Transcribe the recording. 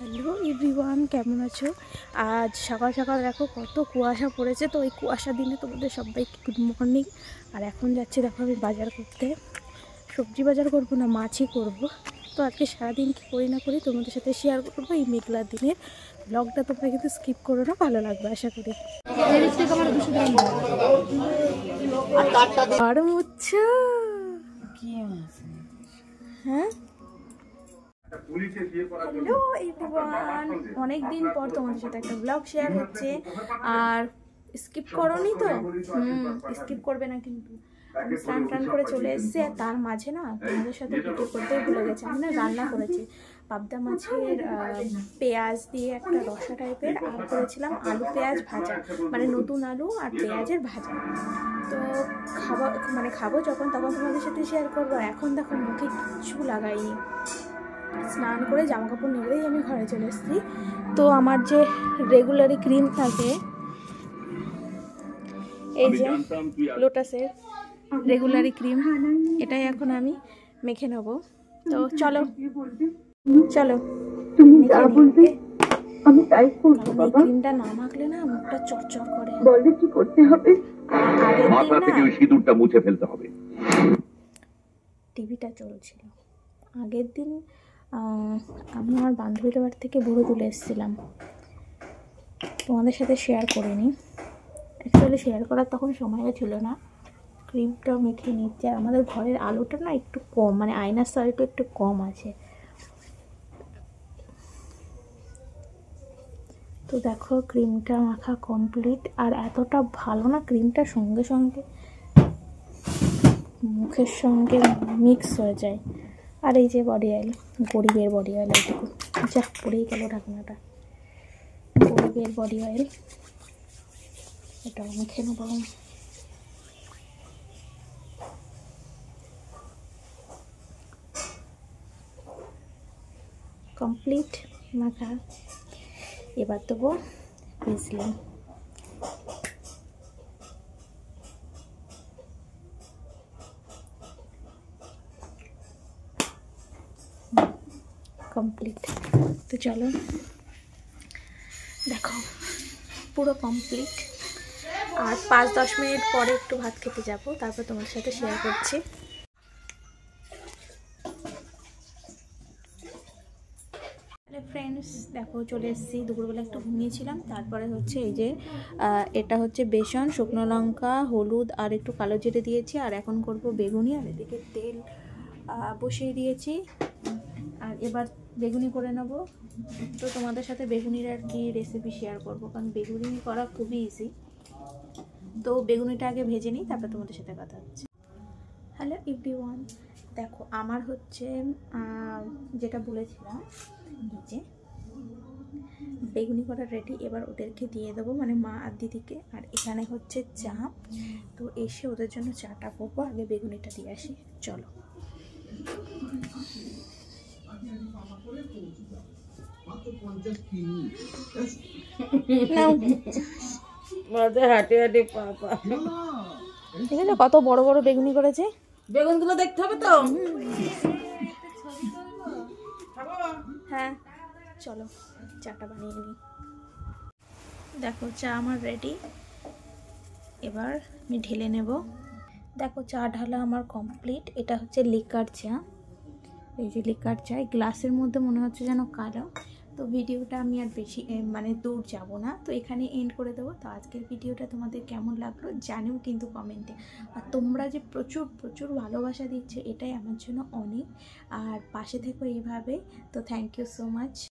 Hello everyone, কেমন আছো? আজ সকাল সকাল দেখো কত কুয়াশা পড়েছে। তো ওই কুয়াশা দিনে তোমাদের সবাইকে গুড মর্নিং। আর এখন যাচ্ছি দেখো আমি বাজার করতে। সবজি বাজার করবো না, মাছই করব। তো আজকে সারাদিন কী করি না করি তোমাদের সাথে শেয়ার করবো এই মেঘলার দিনের ব্লগটা। তোমরা কিন্তু স্কিপ করো না, ভালো লাগবে আশা করি। আর মুচ্ছা হ্যাঁ, হ্যালো এভরিওয়ান, অনেক দিন পর তোমাদের সাথে একটা ব্লগ শেয়ার হচ্ছে। আর স্কিপ করোনি তো? স্কিপ করবে না কিন্তু। আমি স্নান টান করে চলে এসেছি, আর তার মাঝে না তোমাদের সাথে ভিডিও করতেই ভুলে গেছি। আমি না রান্না করেছি পাবদা মাছের পেঁয়াজ দিয়ে একটা রসা টাইপের, আর করেছিলাম আলু পেঁয়াজ ভাজা, মানে নতুন আলু আর পেঁয়াজের ভাজা। তো খাবো যখন তখন তোমাদের সাথে শেয়ার করবো। এখন দেখো মুখে কিচ্ছু লাগাইনি, স্নান করে জামা কাপড় নেড়েই আমি ঘরে চলে এসেছি। তো আমার যে রেগুলারই ক্রিম থাকে, এই যে লোটাসের রেগুলারই ক্রিম, এটাই এখন আমি মেখে নেব। তো চলো চলো আমি তাই করব বাবা। ক্রিমটা না মাখলে না মুখটা চরচর করে। বলে কি করতে হবে? মাথা থেকে ওই সিঁদুরটা মুছে ফেলতে হবে। টিভিটা চলছিল। আগের দিন আমি আমার বান্ধবীদের বাড়ি থেকে বুড়ো তুলে এসেছিলাম, তোমাদের সাথে শেয়ার করিনি। অ্যাকচুয়ালি শেয়ার করার তখন সময়ও ছিল না। ক্রিমটাও মেখে নিচ্ছে। আর আমাদের ঘরের আলোটা না একটু কম, মানে আয়নার সাইডটা একটু কম আছে। তো দেখো ক্রিমটা মাখা কমপ্লিট। আর এতটা ভালো না, ক্রিমটা সঙ্গে সঙ্গে মুখের সঙ্গে মিক্স হয়ে যায়। আর এই যে বডি অয়েল, গরিবের বডি অয়েল, এইটুকু যা পড়েই গেল ঢাকনাটা। গরিবের বডি অয়েল, এটাও মেখে নেব। কমপ্লিট মাখা। এবার দেবো ভেসলিন। কমপ্লিট। তো চলো দেখো পুরো কমপ্লিট। আর 5-10 মিনিট পরে একটু ভাত খেতে যাব, তারপর তোমার সাথে শেয়ার করছি। ফ্রেন্ডস দেখো চলে এসেছি। দুপুরবেলা একটু ঘুমিয়েছিলাম, তারপরে হচ্ছে এই যে এটা হচ্ছে বেসন, শুকনো লঙ্কা, হলুদ আর একটু কালো জিরে দিয়েছি। আর এখন করব বেগুনি। আর এদিকে তেল বসিয়ে দিয়েছি, আর এবার বেগুনি করে নেব। তো তোমাদের সাথে বেগুনির আর কি রেসিপি শেয়ার করব, কারণ বেগুনি করা খুবই ইজি। তো বেগুনিটা আগে ভেজে নিই, তারপর তোমাদের সাথে কথা হচ্ছে। হ্যালো এভরিওয়ান, দেখো আমার হচ্ছে যেটা বলেছিলাম যে বেগুনি করা রেডি। এবার ওদেরকে দিয়ে দেবো, মানে মা আর দিদিকে। আর এখানে হচ্ছে চা। তো এসে ওদের জন্য চাটা করবো, আগে বেগুনিটা দিয়ে আসি। চলো হাঁটে হাঁটে পাপা, ঠিক আছে? কত বড় বড় বেগুনি করেছে। বেগুনগুলো দেখতে হবে তো। হ্যাঁ চলো চাটা বানিয়ে নিই। দেখো চা আমার রেডি, এবার আমি ঢেলে নেব। দেখো চা ঢালা আমার কমপ্লিট। এটা হচ্ছে লিকার চা, এই যে লিকার চা। গ্লাসের মধ্যে মনে হচ্ছে যেন কালো। তো ভিডিওটা আমি আর বেশি মানে দূর যাব না, তো এখানে এন্ড করে দেবো। তো আজকের ভিডিওটা তোমাদের কেমন লাগলো জানিও কিন্তু কমেন্টে। আর তোমরা যে প্রচুর প্রচুর ভালোবাসা দিচ্ছ, এটাই আমার জন্য অনেক। আর পাশে থেকো এইভাবে। তো থ্যাংক ইউ সো মাচ।